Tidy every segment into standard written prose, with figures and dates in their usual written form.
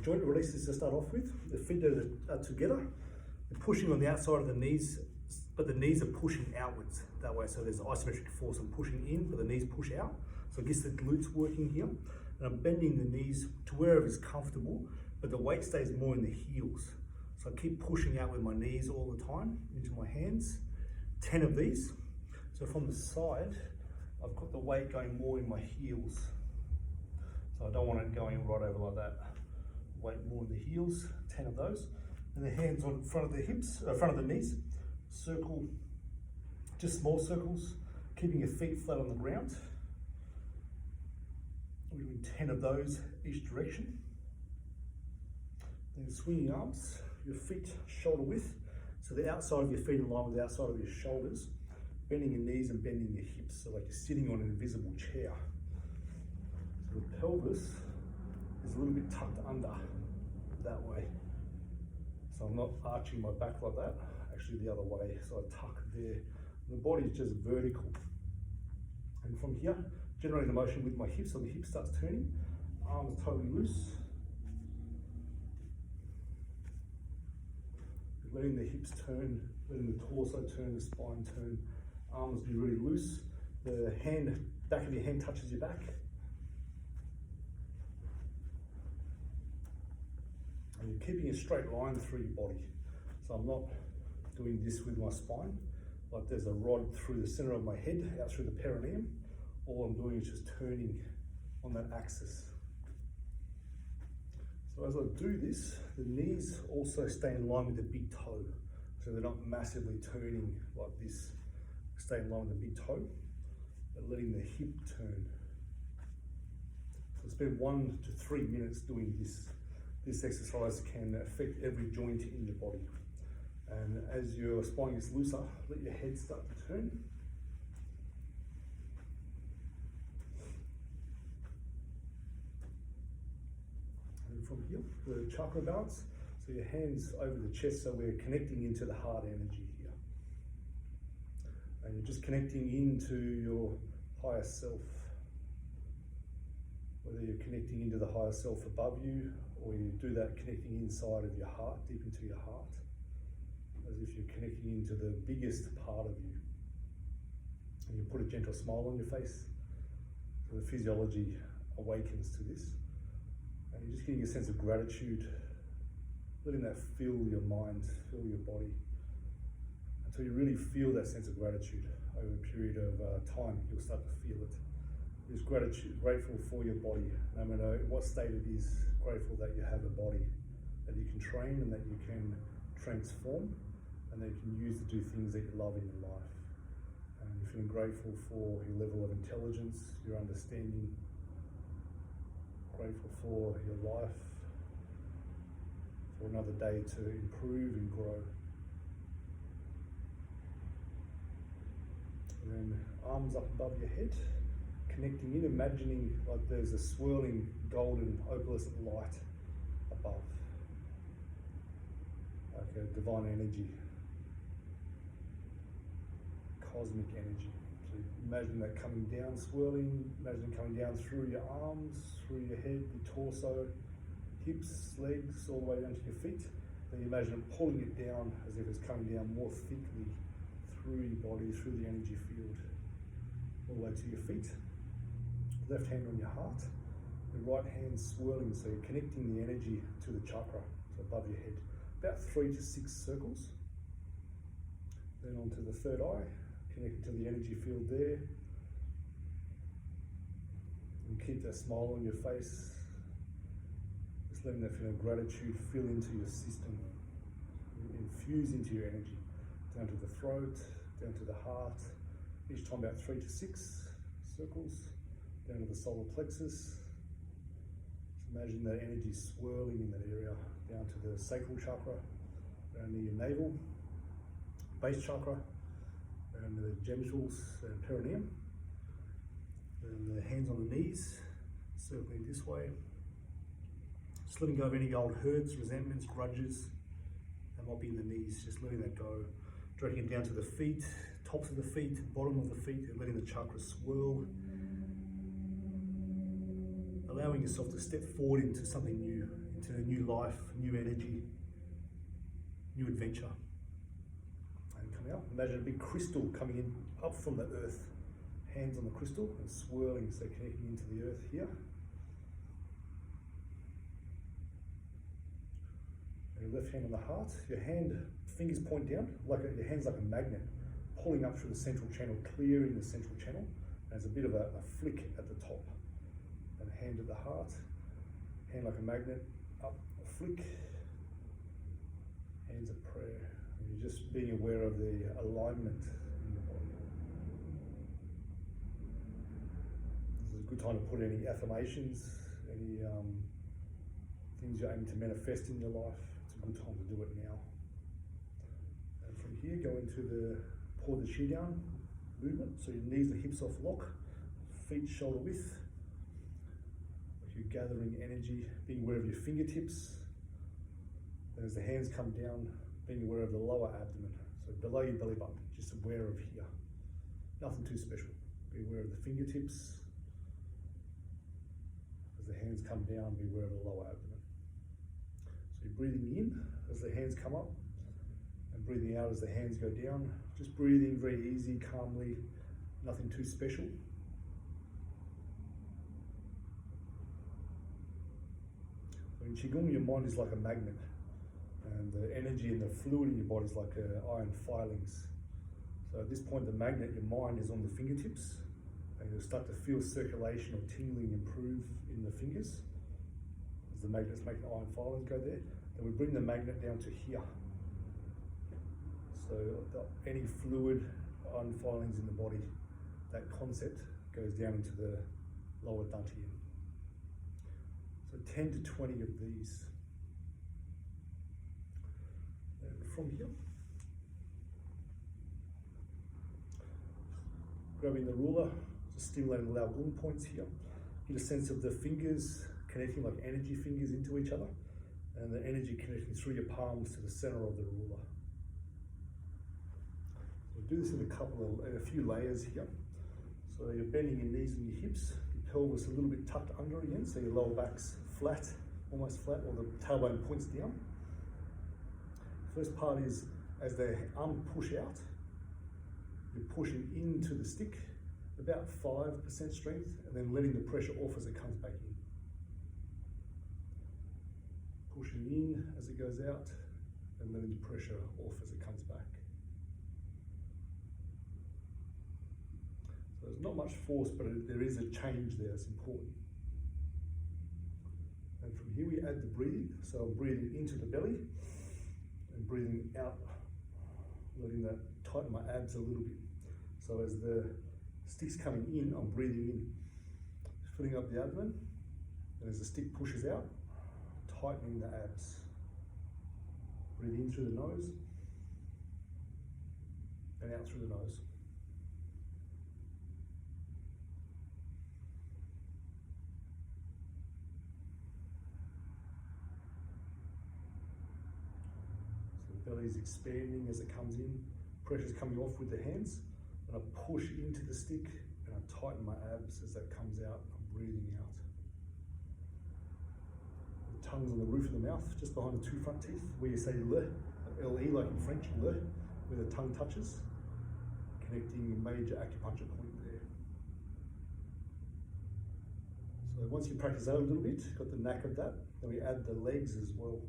joint releases to start off with. The feet are together, they're pushing on the outside of the knees, but the knees are pushing outwards that way. So there's isometric force. I'm pushing in, but the knees push out. So it gets the glutes working here. And I'm bending the knees to wherever is comfortable, but the weight stays more in the heels. So I keep pushing out with my knees all the time into my hands. 10 of these. So from the side, I've got the weight going more in my heels. So I don't want it going right over like that. Weight more in the heels, 10 of those. And the hands on front of the hips, front of the knees. Circle, just small circles, keeping your feet flat on the ground. We're doing 10 of those each direction. Then swinging arms, your feet shoulder width. So the outside of your feet in line with the outside of your shoulders. Bending your knees and bending your hips, so like you're sitting on an invisible chair. So the pelvis is a little bit tucked under that way. So I'm not arching my back like that, actually the other way. So I tuck there. The body is just vertical. And from here, generating the motion with my hips, so the hip starts turning, arms totally loose. Letting the hips turn, letting the torso turn, the spine turn, arms be really loose. The hand, back of your hand touches your back. And you're keeping a straight line through your body. So I'm not doing this with my spine, like there's a rod through the center of my head, out through the perineum. All I'm doing is just turning on that axis. So as I do this, the knees also stay in line with the big toe. So they're not massively turning like this. Stay in line with the big toe, but letting the hip turn. So spend 1 to 3 minutes doing this. This exercise can affect every joint in your body. And as your spine gets looser, let your head start to turn. And from here, the chakra balance. So your hands over the chest, so we're connecting into the heart energy here. And you're just connecting into your higher self. Whether you're connecting into the higher self above you, or you do that connecting inside of your heart, deep into your heart, as if you're connecting into the biggest part of you. And you put a gentle smile on your face, so the physiology awakens to this. And you're just getting a sense of gratitude, letting that fill your mind, fill your body, until you really feel that sense of gratitude over a period of time. You'll start to feel it. Just gratitude, grateful for your body, no matter what state it is, grateful that you have a body that you can train and that you can transform and that you can use to do things that you love in your life. And you're feeling grateful for your level of intelligence, your understanding, grateful for your life, for another day to improve and grow. And then arms up above your head, connecting in, imagining like there's a swirling golden opalescent light above, like a divine energy, cosmic energy. So imagine that coming down, swirling, imagine it coming down through your arms, through your head, your torso, hips, legs, all the way down to your feet. Then you imagine it pulling it down as if it's coming down more thickly through your body, through the energy field, all the way to your feet. Left hand on your heart, the right hand swirling, so you're connecting the energy to the chakra, so above your head. About 3 to 6 circles. Then onto the third eye, connected to the energy field there. And keep that smile on your face. Just letting that feeling of gratitude fill into your system, infuse into your energy, down to the throat, down to the heart. Each time about 3 to 6 circles. Down to the solar plexus. Just imagine that energy swirling in that area, down to the sacral chakra, around near your navel, base chakra, around the genitals and perineum. And the hands on the knees, circling this way. Just letting go of any old hurts, resentments, grudges that might be in the knees, just letting that go. Dragging it down to the feet, tops of the feet, bottom of the feet, and letting the chakras swirl. Allowing yourself to step forward into something new, into new life, new energy, new adventure. And coming up, imagine a big crystal coming in up from the earth. Hands on the crystal and swirling, so connecting into the earth here. Your left hand on the heart, your fingers point down, your hand's like a magnet, pulling up through the central channel, clearing the central channel. And there's a bit of a flick at the top. And hand at the heart, hand like a magnet, up, a flick, hands of prayer. And you're just being aware of the alignment in the body. This is a good time to put any affirmations, any things you're aiming to manifest in your life. It's a good time to do it now. And from here, go into pour the chi down movement. So your knees and hips off lock, feet shoulder width. Like you're gathering energy, being aware of your fingertips. And as the hands come down, being aware of the lower abdomen. So below your belly button, just aware of here. Nothing too special. Be aware of the fingertips. As the hands come down, be aware of the lower abdomen. So you're breathing in as the hands come up, and breathing out as the hands go down. Just breathing very easy, calmly, nothing too special. So in Qigong, your mind is like a magnet, and the energy and the fluid in your body is like iron filings. So at this point, the magnet, your mind, is on the fingertips, and you'll start to feel circulation or tingling improve in the fingers as the magnet's making iron filings go there. Then we bring the magnet down to here. So any fluid, iron filings in the body, that concept goes down into the lower dantian. So 10 to 20 of these. And from here, grabbing the ruler, just stimulating the Lao Gong points here. Get a sense of the fingers connecting like energy fingers into each other, and the energy connecting through your palms to the center of the ruler. We'll do this in a few layers here. So you're bending your knees and your hips, your pelvis a little bit tucked under again, so your lower back's flat, almost flat, or the tailbone points down. First part is as the arm push out, you're pushing into the stick, about 5% strength, and then letting the pressure off as it comes back in. Pushing in as it goes out, and letting the pressure off as it comes back. So there's not much force, but there is a change there, it's important. And from here we add the breathing. So I'm breathing into the belly, and breathing out, letting that tighten my abs a little bit. So as the stick's coming in, I'm breathing in, filling up the abdomen, and as the stick pushes out, tightening the abs. Breathe in through the nose, and out through the nose. Belly's expanding as it comes in, pressure's coming off with the hands, and I push into the stick and I tighten my abs as that comes out. I'm breathing out. The tongue's on the roof of the mouth, just behind the two front teeth, where you say le, L-E like in French, le, where the tongue touches, connecting a major acupuncture point there. So once you practice that a little bit, got the knack of that, then we add the legs as well.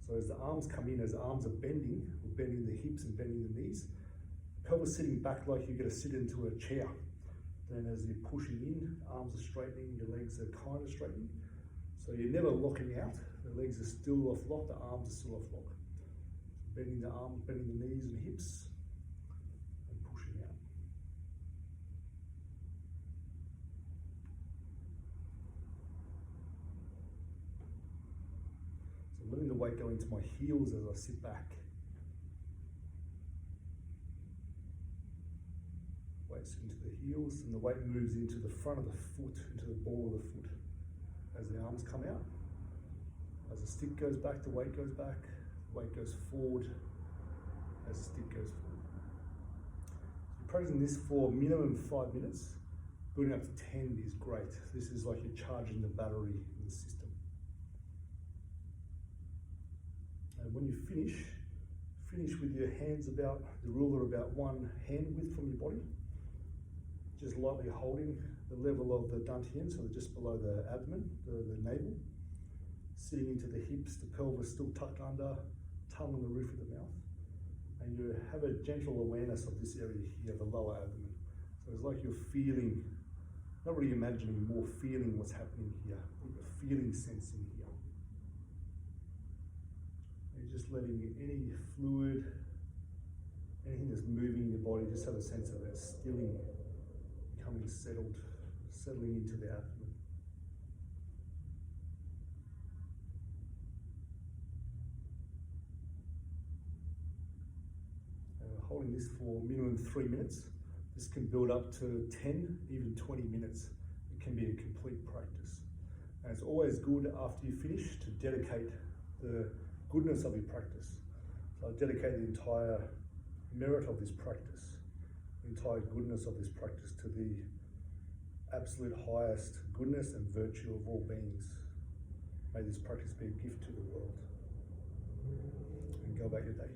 So as the arms come in, as the arms are bending, we're bending the hips and bending the knees. Pelvis sitting back like you're going to sit into a chair. Then as you're pushing in, arms are straightening, your legs are kind of straightening. So you're never locking out. The legs are still off lock, the arms are still off lock. Bending the arms, bending the knees and hips, and pushing out. Letting the weight go into my heels as I sit back. Weight's into the heels, and the weight moves into the front of the foot, into the ball of the foot. As the arms come out, as the stick goes back, the weight goes back, the weight goes forward, as the stick goes forward. You're practicing this for minimum 5 minutes. Building up to 10 is great. This is like you're charging the battery in the system. And when you finish with your hands about, the ruler about 1 hand width from your body, just lightly holding the level of the dantian, so just below the abdomen, the navel, sitting into the hips, the pelvis still tucked under, tongue on the roof of the mouth. And you have a gentle awareness of this area here, the lower abdomen. So it's like you're feeling, not really imagining, more feeling what's happening here, feeling sensing here. And just letting any fluid, anything that's moving in your body, just have a sense of that stilling, becoming settled, settling into the abdomen. Holding this for minimum 3 minutes. This can build up to 10, even 20 minutes. It can be a complete practice. And it's always good after you finish to dedicate the goodness of your practice. So I dedicate the entire merit of this practice, the entire goodness of this practice to the absolute highest goodness and virtue of all beings. May this practice be a gift to the world. And go about your day.